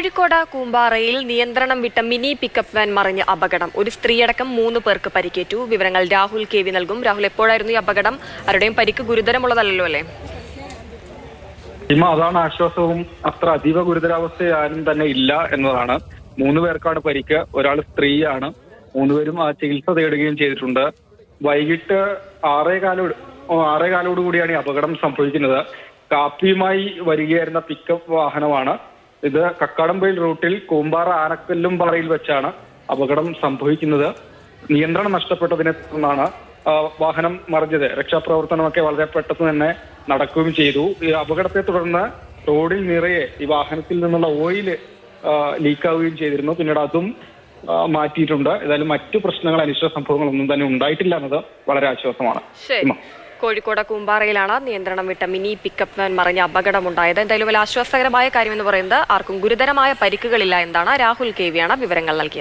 കോഴിക്കോട് കൂമ്പാറയിൽ നിയന്ത്രണം വിട്ട mini pickup van മറിഞ്ഞ് അപകടം. ഒരു സ്ത്രീയടക്കം 3 പേർക്ക് പരിക്കേറ്റു. വിവരങ്ങൾ രാഹുൽ KV നൽകും. രാഹുൽ, എപ്പോഴായിരുന്നു ഈ അപകടം? ആരുടെയും പരിക്ക് ഗുരുതരമുള്ളതല്ലോ അല്ലേ? അതാണ് ആശ്വാസവും. അത്ര അതീവ ഗുരുതരാവസ്ഥയാരും തന്നെ ഇല്ല എന്നതാണ്. 3 പേർക്കാണ് പരിക്ക്. ഒരാൾ സ്ത്രീയാണ്. 3 പേരും ചികിത്സ തേടുകയും ചെയ്തിട്ടുണ്ട്. വൈകിട്ട് 6:15 കൂടിയാണ് ഈ അപകടം സംഭവിക്കുന്നത്. കാപ്പിയുമായി വരികയായിരുന്ന പിക്കപ്പ് വാഹനമാണ് ഇത്. കക്കാടംപൊയിൽ റൂട്ടിൽ കൂമ്പാറ ആനക്കല്ലും പാറയിൽ വെച്ചാണ് അപകടം സംഭവിക്കുന്നത്. നിയന്ത്രണം നഷ്ടപ്പെട്ടതിനെ തുടർന്നാണ് വാഹനം മറിഞ്ഞത്. രക്ഷാപ്രവർത്തനമൊക്കെ വളരെ പെട്ടെന്ന് തന്നെ നടക്കുകയും ചെയ്തു. ഈ അപകടത്തെ തുടർന്ന് റോഡിൽ നിറയെ ഈ വാഹനത്തിൽ നിന്നുള്ള ഓയില് ലീക്കാവുകയും ചെയ്തിരുന്നു. പിന്നീട് അതും മാറ്റിയിട്ടുണ്ട്. ഏതായാലും മറ്റു പ്രശ്നങ്ങൾ, അനിഷ്ട സംഭവങ്ങളൊന്നും തന്നെ ഉണ്ടായിട്ടില്ല എന്നത് വളരെ ആശ്വാസമാണ്. കോഴിക്കോട് കൂമ്പാറയിലാണ് നിയന്ത്രണം വിട്ട മിനി പിക്കപ്പ് വാൻ മറിഞ്ഞ അപകടമുണ്ടായത്. എന്തായാലും വലിയ ആശ്വാസകരമായ കാര്യമെന്ന് പറയുന്നത് ആർക്കും ഗുരുതരമായ പരിക്കുകളില്ല എന്നാണ്. രാഹുൽ KV ആണ് വിവരങ്ങൾ നൽകിയത്.